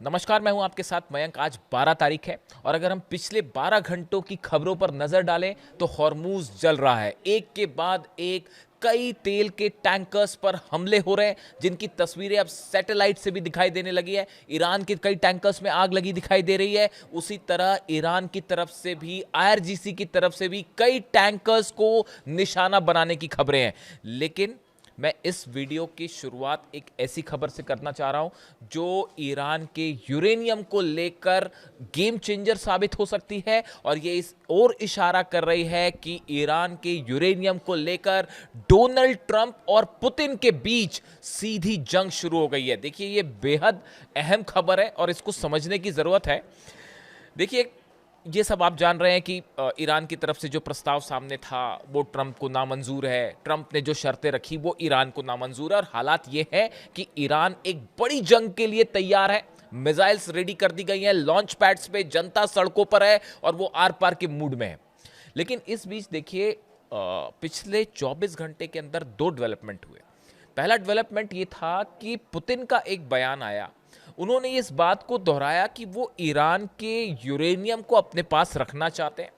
नमस्कार, मैं हूं आपके साथ मयंक। आज 12 तारीख है और अगर हम पिछले 12 घंटों की खबरों पर नजर डालें तो हॉर्मूज जल रहा है। एक के बाद एक कई तेल के टैंकर्स पर हमले हो रहे हैं, जिनकी तस्वीरें अब सैटेलाइट से भी दिखाई देने लगी है। ईरान के कई टैंकर्स में आग लगी दिखाई दे रही है। उसी तरह ईरान की तरफ से भी, आईआरजीसी की तरफ से भी कई टैंकर्स को निशाना बनाने की खबरें हैं। लेकिन मैं इस वीडियो की शुरुआत एक ऐसी खबर से करना चाह रहा हूं जो ईरान के यूरेनियम को लेकर गेम चेंजर साबित हो सकती है, और ये इस और इशारा कर रही है कि ईरान के यूरेनियम को लेकर डोनाल्ड ट्रंप और पुतिन के बीच सीधी जंग शुरू हो गई है। देखिए, ये बेहद अहम खबर है और इसको समझने की जरूरत है। देखिए, ये सब आप जान रहे हैं कि ईरान की तरफ से जो प्रस्ताव सामने था वो ट्रंप को नामंजूर है। ट्रंप ने जो शर्तें रखी वो ईरान को नामंजूर है, और हालात ये है कि ईरान एक बड़ी जंग के लिए तैयार है। मिसाइल्स रेडी कर दी गई हैं, लॉन्च पैड्स पे जनता सड़कों पर है और वो आर पार के मूड में है। लेकिन इस बीच देखिए, पिछले 24 घंटे के अंदर दो डेवलपमेंट हुए। पहला डेवलपमेंट ये था कि पुतिन का एक बयान आया। उन्होंने इस बात को दोहराया कि वो ईरान के यूरेनियम को अपने पास रखना चाहते हैं,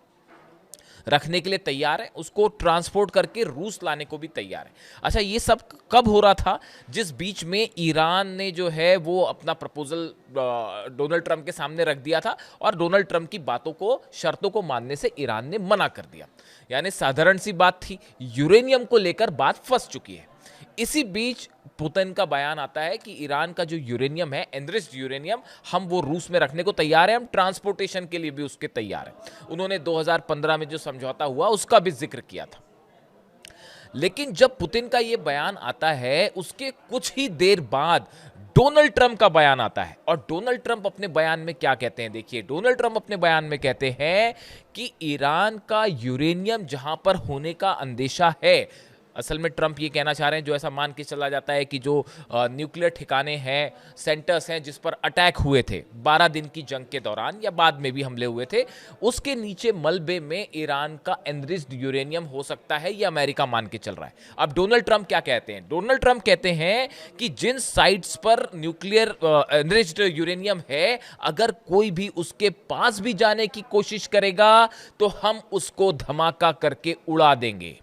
रखने के लिए तैयार है, उसको ट्रांसपोर्ट करके रूस लाने को भी तैयार है। अच्छा, ये सब कब हो रहा था? जिस बीच में ईरान ने जो है वो अपना प्रपोजल डोनाल्ड ट्रंप के सामने रख दिया था, और डोनाल्ड ट्रंप की बातों को, शर्तों को मानने से ईरान ने मना कर दिया। यानी साधारण सी बात थी, यूरेनियम को लेकर बात फंस चुकी है। इसी बीच पुतिन का बयान आता है कि ईरान का जो यूरेनियम है, एनरिच्ड यूरेनियम, हम वो रूस में रखने को तैयार हैं, हम ट्रांसपोर्टेशन के लिए भी उसके तैयार हैं। उन्होंने 2015 में जो समझौता हुआ उसका भी जिक्र किया था। लेकिन जब पुतिन का ये बयान आता है, उसके कुछ ही देर बाद डोनाल्ड ट्रंप का बयान आता है। और डोनाल्ड ट्रंप अपने बयान में क्या कहते हैं? देखिए, डोनाल्ड ट्रंप अपने बयान में कहते हैं कि ईरान का यूरेनियम जहां पर होने का अंदेशा है, असल में ट्रंप ये कहना चाह रहे हैं, जो ऐसा मान के चला जाता है कि जो न्यूक्लियर ठिकाने हैं, सेंटर्स हैं जिस पर अटैक हुए थे 12 दिन की जंग के दौरान, या बाद में भी हमले हुए थे, उसके नीचे मलबे में ईरान का एनरिच्ड यूरेनियम हो सकता है, ये अमेरिका मान के चल रहा है। अब डोनाल्ड ट्रंप क्या कहते हैं? डोनाल्ड ट्रंप कहते हैं कि जिन साइट्स पर न्यूक्लियर एनरिच्ड यूरेनियम है, अगर कोई भी उसके पास भी जाने की कोशिश करेगा तो हम उसको धमाका करके उड़ा देंगे।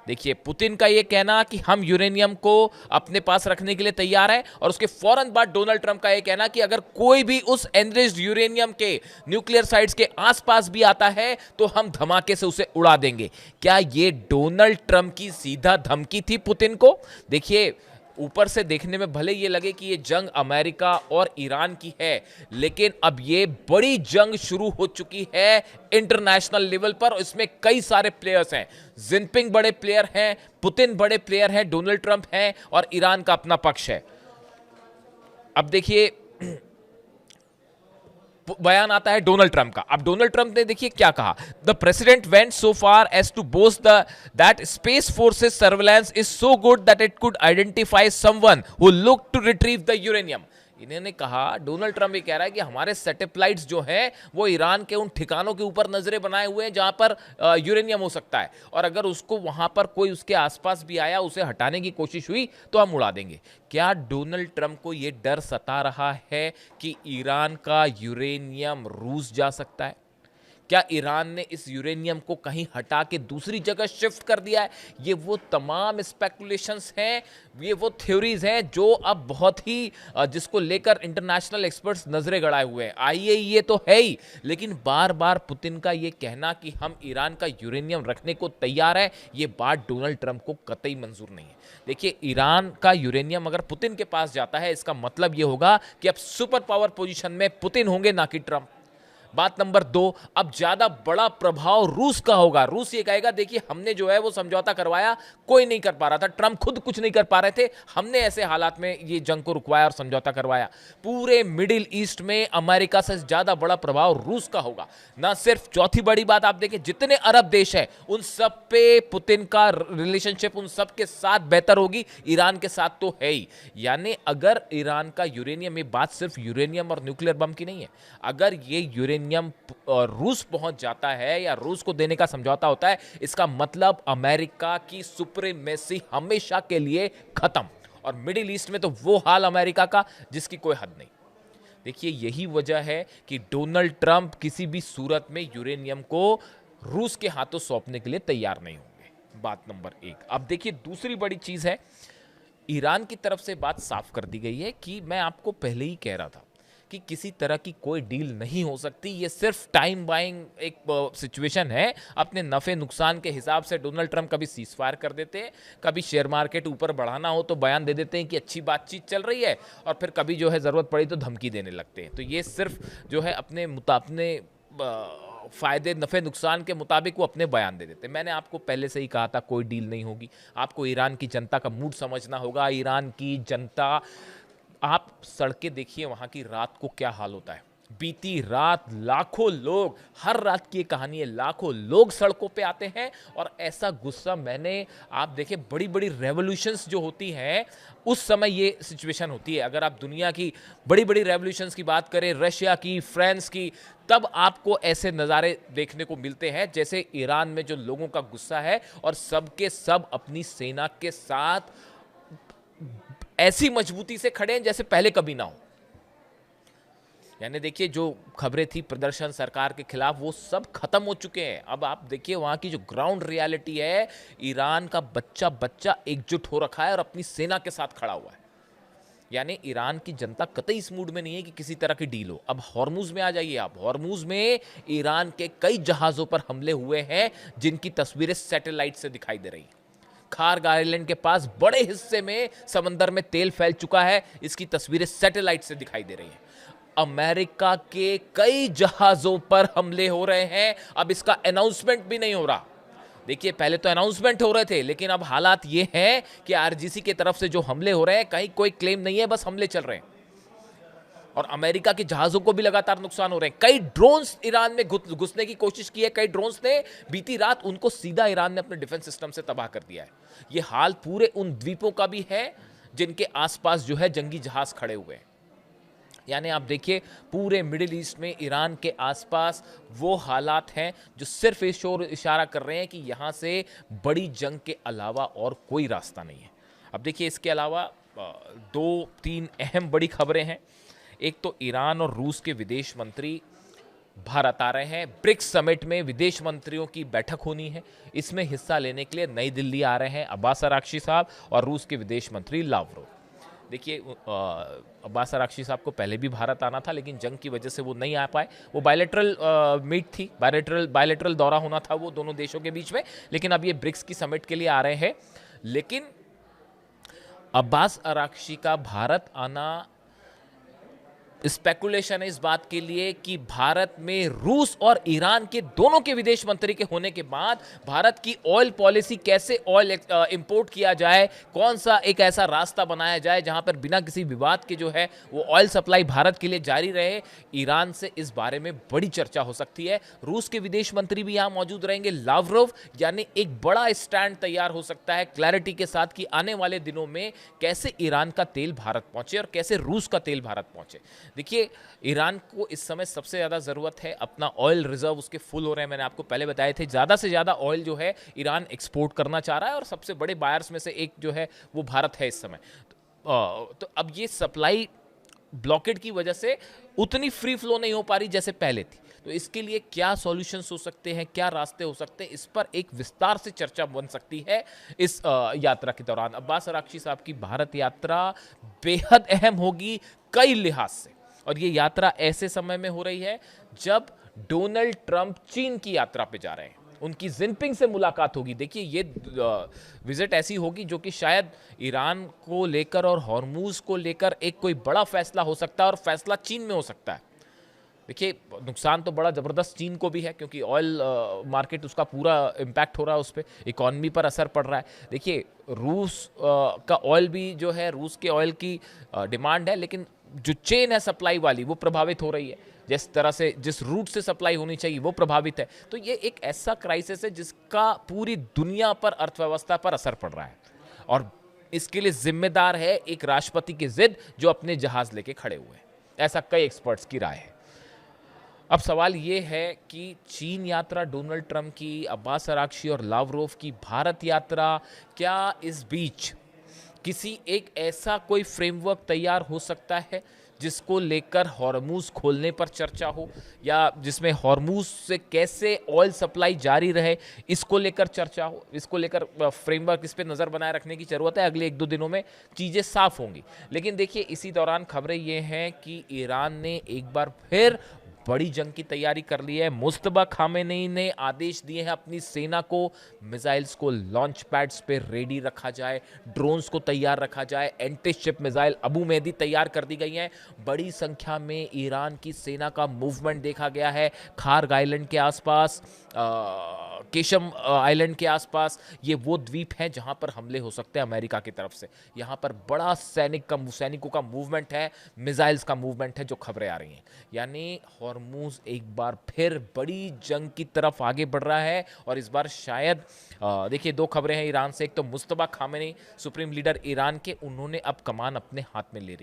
देखिए, पुतिन का यह कहना कि हम यूरेनियम को अपने पास रखने के लिए तैयार हैं, और उसके फौरन बाद डोनाल्ड ट्रंप का यह कहना कि अगर कोई भी उस एनरिच्ड यूरेनियम के न्यूक्लियर साइट्स के आसपास भी आता है तो हम धमाके से उसे उड़ा देंगे। क्या यह डोनाल्ड ट्रंप की सीधा धमकी थी पुतिन को? देखिए, ऊपर से देखने में भले ये लगे कि ये जंग अमेरिका और ईरान की है, लेकिन अब ये बड़ी जंग शुरू हो चुकी है इंटरनेशनल लेवल पर। इसमें कई सारे प्लेयर्स हैं। जिनपिंग बड़े प्लेयर हैं, पुतिन बड़े प्लेयर हैं, डोनाल्ड ट्रंप हैं, और ईरान का अपना पक्ष है। अब देखिए, बयान आता है डोनाल्ड ट्रंप का। अब डोनाल्ड ट्रंप ने देखिए क्या कहा। The president went so far as to boast that space forces surveillance is so good that it could identify someone who look to retrieve the uranium. इन्होंने कहा, डोनाल्ड ट्रंप ये कह रहा है कि हमारे सैटेलाइट्स जो हैं वो ईरान के उन ठिकानों के ऊपर नजरें बनाए हुए हैं जहां पर यूरेनियम हो सकता है, और अगर उसको वहां पर कोई उसके आसपास भी आया, उसे हटाने की कोशिश हुई तो हम उड़ा देंगे। क्या डोनाल्ड ट्रंप को यह डर सता रहा है कि ईरान का यूरेनियम रूस जा सकता है? क्या ईरान ने इस यूरेनियम को कहीं हटा के दूसरी जगह शिफ्ट कर दिया है? ये वो तमाम स्पेकुलेशंस हैं, ये वो थ्योरीज हैं जो अब बहुत ही जिसको लेकर इंटरनेशनल एक्सपर्ट्स नजरें गड़ाए हुए हैं। आईएईए तो है ही, लेकिन बार बार पुतिन का ये कहना कि हम ईरान का यूरेनियम रखने को तैयार है, ये बात डोनाल्ड ट्रंप को कतई मंजूर नहीं है। देखिए, ईरान का यूरेनियम अगर पुतिन के पास जाता है, इसका मतलब ये होगा कि अब सुपर पावर पोजीशन में पुतिन होंगे, ना कि ट्रंप। बात नंबर 2, अब ज्यादा बड़ा प्रभाव रूस का होगा। रूस ये कहेगा, देखिए हमने जो है वो समझौता करवाया, कोई नहीं कर पा रहा था, ट्रंप खुद कुछ नहीं कर पा रहे थे, हमने ऐसे हालात में ये जंग को रुकवाया और समझौता करवाया। पूरे मिडिल ईस्ट में अमेरिका से ज्यादा बड़ा प्रभाव रूस का होगा। ना सिर्फ, चौथी बड़ी बात आप देखें, जितने अरब देश हैं उन सब पे पुतिन का रिलेशनशिप उन सब के साथ बेहतर होगी, ईरान के साथ तो है ही। यानी अगर ईरान का यूरेनियम, ये बात सिर्फ यूरेनियम और न्यूक्लियर बम की नहीं है, अगर ये यूरेनियम रूस पहुंच जाता है या रूस को देने का समझौता होता है, इसका मतलब अमेरिका की सुप्रीमेसी हमेशा के लिए खत्म। और मिडिल ईस्ट में तो वो हाल अमेरिका का जिसकी कोई हद नहीं। देखिए यही वजह है कि डोनाल्ड ट्रंप किसी भी सूरत में यूरेनियम को रूस के हाथों सौंपने के लिए तैयार नहीं होंगे। बात नंबर एक। अब देखिए दूसरी बड़ी चीज है, ईरान की तरफ से बात साफ कर दी गई है कि मैं आपको पहले ही कह रहा था कि किसी तरह की कोई डील नहीं हो सकती, ये सिर्फ टाइम बाइंग एक सिचुएशन है। अपने नफे नुकसान के हिसाब से डोनाल्ड ट्रंप कभी सीज फायर कर देते हैं, कभी शेयर मार्केट ऊपर बढ़ाना हो तो बयान दे देते हैं कि अच्छी बातचीत चल रही है, और फिर कभी जो है ज़रूरत पड़ी तो धमकी देने लगते हैं। तो ये सिर्फ जो है अपने फायदे नफे नुकसान के मुताबिक वो अपने बयान दे देते। मैंने आपको पहले से ही कहा था कोई डील नहीं होगी। आपको ईरान की जनता का मूड समझना होगा। ईरान की जनता, आप सड़कें देखिए वहां की, रात को क्या हाल होता है। बीती रात लाखों लोग, हर रात की कहानी है, लाखों लोग सड़कों पे आते हैं, और ऐसा गुस्सा मैंने, आप देखें बड़ी बड़ी रेवोल्यूशंस जो होती हैं उस समय ये सिचुएशन होती है। अगर आप दुनिया की बड़ी बड़ी रेवोल्यूशंस की बात करें, रशिया की, फ्रांस की, तब आपको ऐसे नज़ारे देखने को मिलते हैं जैसे ईरान में जो लोगों का गुस्सा है, और सबके सब अपनी सेना के साथ ऐसी मजबूती से खड़े हैं जैसे पहले कभी ना हो। यानी देखिए जो खबरें थी प्रदर्शन सरकार के खिलाफ, वो सब खत्म हो चुके हैं। अब आप देखिए वहां की जो ग्राउंड रियलिटी है, ईरान का बच्चा बच्चा एकजुट हो रखा है और अपनी सेना के साथ खड़ा हुआ है। यानी ईरान की जनता कतई इस मूड में नहीं है कि किसी तरह की डील हो। अब हॉर्मुज में आ जाइए आप। हॉर्मुज में ईरान के कई जहाजों पर हमले हुए हैं जिनकी तस्वीरें सैटेलाइट से दिखाई दे रही हैं। खार्ग आइलैंड के पास बड़े हिस्से में समंदर में तेल फैल चुका है, इसकी तस्वीरें सैटेलाइट से दिखाई दे रही हैं। अमेरिका के कई जहाजों पर हमले हो रहे हैं, अब इसका अनाउंसमेंट भी नहीं हो रहा। देखिए पहले तो अनाउंसमेंट हो रहे थे, लेकिन अब हालात ये हैं कि आरजीसी की तरफ से जो हमले हो रहे हैं, कहीं कोई क्लेम नहीं है, बस हमले चल रहे हैं। और अमेरिका के जहाजों को भी लगातार नुकसान हो रहे हैं। कई ड्रोन्स ईरान में घुसने की कोशिश की है, कई ड्रोन्स ने बीती रात उनको सीधा ईरान ने अपने डिफेंस सिस्टम से तबाह कर दिया है। यह हाल पूरे उन द्वीपों का भी है जिनके आसपास जो है जंगी जहाज खड़े हुए हैं। यानी आप देखिए पूरे मिडिल ईस्ट में ईरान के आसपास वो हालात हैं जो सिर्फ इस ओर इशारा कर रहे हैं कि यहाँ से बड़ी जंग के अलावा और कोई रास्ता नहीं है। अब देखिए इसके अलावा दो तीन अहम बड़ी खबरें हैं। एक तो ईरान और रूस के विदेश मंत्री भारत आ रहे हैं। ब्रिक्स समिट में विदेश मंत्रियों की बैठक होनी है। इसमें हिस्सा लेने के लिए नई दिल्ली आ रहे हैं अब्बास अराक्ची साहब और रूस के विदेश मंत्री लावरोव। देखिए अब्बास अराक्ची साहब को पहले भी भारत आना था, लेकिन जंग की वजह से वो नहीं आ पाए। वो बायलैटरल मीट थी, बायलैटरल दौरा होना था वो दोनों देशों के बीच में, लेकिन अब ये ब्रिक्स की समिट के लिए आ रहे हैं। लेकिन अब्बास अराक्ची का भारत आना स्पेकुलेशन है इस बात के लिए कि भारत में रूस और ईरान के दोनों के विदेश मंत्री के होने के बाद भारत की ऑयल पॉलिसी, कैसे ऑयल इंपोर्ट किया जाए, कौन सा एक ऐसा रास्ता बनाया जाए जहां पर बिना किसी विवाद के जो है वो ऑयल सप्लाई भारत के लिए जारी रहे, ईरान से इस बारे में बड़ी चर्चा हो सकती है। रूस के विदेश मंत्री भी यहां मौजूद रहेंगे, लावरोव। यानी एक बड़ा स्टैंड तैयार हो सकता है क्लैरिटी के साथ कि आने वाले दिनों में कैसे ईरान का तेल भारत पहुंचे और कैसे रूस का तेल भारत पहुंचे। देखिए ईरान को इस समय सबसे ज़्यादा ज़रूरत है, अपना ऑयल रिजर्व उसके फुल हो रहे हैं। मैंने आपको पहले बताए थे ज़्यादा से ज़्यादा ऑयल जो है ईरान एक्सपोर्ट करना चाह रहा है और सबसे बड़े बायर्स में से एक जो है वो भारत है इस समय। तो अब ये सप्लाई ब्लॉकेड की वजह से उतनी फ्री फ्लो नहीं हो पा रही जैसे पहले थी। तो इसके लिए क्या सॉल्यूशंस हो सकते हैं, क्या रास्ते हो सकते हैं, इस पर एक विस्तार से चर्चा बन सकती है इस यात्रा के दौरान। अब्बास अराक्ची साहब की भारत यात्रा बेहद अहम होगी कई लिहाज से, और ये यात्रा ऐसे समय में हो रही है जब डोनाल्ड ट्रंप चीन की यात्रा पे जा रहे हैं। उनकी जिनपिंग से मुलाकात होगी। देखिए ये विजिट ऐसी होगी जो कि शायद ईरान को लेकर और हॉर्मूज को लेकर एक कोई बड़ा फैसला हो सकता है, और फैसला चीन में हो सकता है। देखिए नुकसान तो बड़ा ज़बरदस्त चीन को भी है, क्योंकि ऑयल मार्केट उसका पूरा इम्पैक्ट हो रहा है, उस पर इकॉनमी पर असर पड़ रहा है। देखिए रूस का ऑयल भी जो है, रूस के ऑयल की डिमांड है, लेकिन जो चेन है सप्लाई वाली वो प्रभावित हो रही है। जिस तरह से जिस रूट से सप्लाई होनी चाहिए वो प्रभावित है। तो ये एक ऐसा क्राइसिस है जिसका पूरी दुनिया पर, अर्थव्यवस्था पर असर पड़ रहा है, और इसके लिए जिम्मेदार है एक राष्ट्रपति की जिद जो अपने जहाज लेके खड़े हुए हैं। ऐसा कई एक्सपर्ट्स की राय है। अब सवाल ये है कि चीन यात्रा डोनाल्ड ट्रंप की, अब्बास अराक्ची और लावरोव की भारत यात्रा, क्या इस बीच किसी एक ऐसा कोई फ्रेमवर्क तैयार हो सकता है जिसको लेकर हॉर्मूज खोलने पर चर्चा हो, या जिसमें हॉर्मूज से कैसे ऑयल सप्लाई जारी रहे इसको लेकर चर्चा हो, इसको लेकर फ्रेमवर्क, इस पर नज़र बनाए रखने की ज़रूरत है। अगले 1-2 दिनों में चीज़ें साफ होंगी। लेकिन देखिए, इसी दौरान खबरें ये हैं कि ईरान ने एक बार फिर बड़ी जंग की तैयारी कर ली है। मुस्तबा खामेनेई ने आदेश दिए हैं अपनी सेना को, मिसाइल्स को लॉन्च पैड्स पे रेडी रखा जाए, ड्रोन्स को तैयार रखा जाए, anti ship missile Abu Mahdi तैयार कर दी गई हैं। बड़ी संख्या में ईरान की सेना का मूवमेंट देखा गया है खार्ग आइलैंड के आसपास, केशम आइलैंड के आसपास। ये वो द्वीप हैं जहां पर हमले हो सकते हैं अमेरिका की तरफ से। यहां पर बड़ा सैनिकों का मूवमेंट है, मिसाइल्स का मूवमेंट है, जो खबरें आ रही हैं। यानी हॉर्मूज एक बार फिर बड़ी जंग की तरफ आगे बढ़ रहा है। और इस बार शायद देखिए, 2 खबरें हैं ईरान से। एक तो मुस्तबा खामेनेई, सुप्रीम लीडर ईरान के, उन्होंने अब कमान अपने हाथ में ले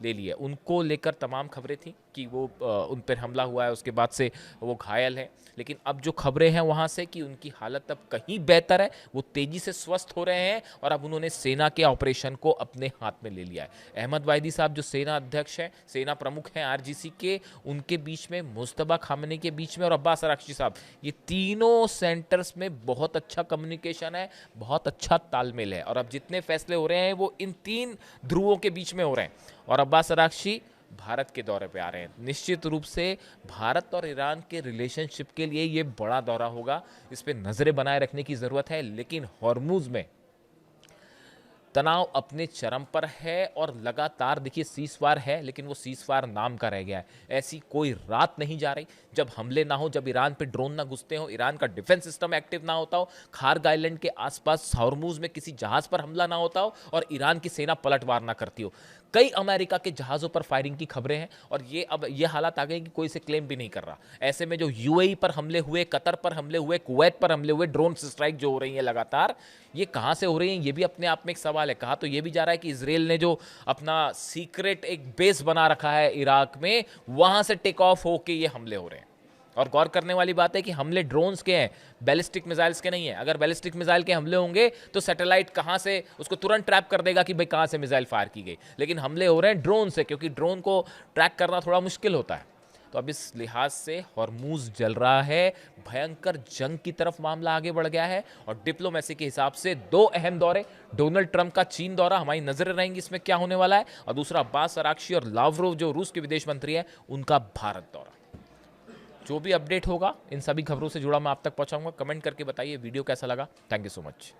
ली है। उनको लेकर तमाम खबरें थी कि वो उन पर हमला हुआ है, उसके बाद से वो घायल हैं। लेकिन अब जो खबरें हैं वहाँ से कि उनकी हालत अब कहीं बेहतर है, वो तेज़ी से स्वस्थ हो रहे हैं और अब उन्होंने सेना के ऑपरेशन को अपने हाथ में ले लिया है। अहमद वाहिदी साहब जो सेना अध्यक्ष हैं, सेना प्रमुख हैं आरजीसी के, उनके बीच में, मुस्तबा खामेनेई के बीच में और अब्बास अराक्ची साहब, ये तीनों सेंटर्स में बहुत अच्छा कम्युनिकेशन है, बहुत अच्छा तालमेल है। और अब जितने फैसले हो रहे हैं वो इन 3 ध्रुवों के बीच में हो रहे हैं। और अब्बास अराक्ची भारत के दौरे पे आ रहे हैं। निश्चित रूप से भारत और ईरान के रिलेशनशिप के लिए ये बड़ा दौरा होगा, इस पे नज़रें बनाए रखने की ज़रूरत है। लेकिन हॉर्मूज में तनाव अपने चरम पर है और लगातार देखिए, सीज़फायर है लेकिन वो सीज़फायर नाम का रह गया है। ऐसी कोई रात नहीं जा रही जब हमले ना हो, जब ईरान पे ड्रोन ना घुसते हो, ईरान का डिफेंस सिस्टम एक्टिव ना होता हो, खार्ग आइलैंड के आसपास हॉर्मूज में किसी जहाज पर हमला ना होता हो और ईरान की सेना पलटवार ना करती हो। कई अमेरिका के जहाज़ों पर फायरिंग की खबरें हैं और ये अब ये हालात आ गए कि कोई इसे क्लेम भी नहीं कर रहा। ऐसे में जो यूएई पर हमले हुए, कतर पर हमले हुए, कुवैत पर हमले हुए, ड्रोन स्ट्राइक जो हो रही हैं लगातार, ये कहाँ से हो रही हैं, ये भी अपने आप में एक सवाल है। कहा तो ये भी जा रहा है कि इजराइल ने जो अपना सीक्रेट एक बेस बना रखा है इराक में, वहाँ से टेक ऑफ होके ये हमले हो रहे हैं। और गौर करने वाली बात है कि हमले ड्रोन्स के हैं, बैलिस्टिक मिसाइल्स के नहीं है। अगर बैलिस्टिक मिसाइल के हमले होंगे तो सैटेलाइट कहां से उसको तुरंत ट्रैप कर देगा कि भाई कहां से मिसाइल फायर की गई। लेकिन हमले हो रहे हैं ड्रोन से, क्योंकि ड्रोन को ट्रैक करना थोड़ा मुश्किल होता है। तो अब इस लिहाज से हॉर्मूज जल रहा है, भयंकर जंग की तरफ मामला आगे बढ़ गया है। और डिप्लोमेसी के हिसाब से 2 अहम दौरे, डोनाल्ड ट्रंप का चीन दौरा, हमारी नजरें रहेंगी इसमें क्या होने वाला है, और दूसरा अब्बास अराक्ची और लावरोव जो रूस के विदेश मंत्री हैं, उनका भारत दौरा। जो भी अपडेट होगा इन सभी खबरों से जुड़ा मैं आप तक पहुंचाऊंगा। कमेंट करके बताइए वीडियो कैसा लगा। Thank you so much.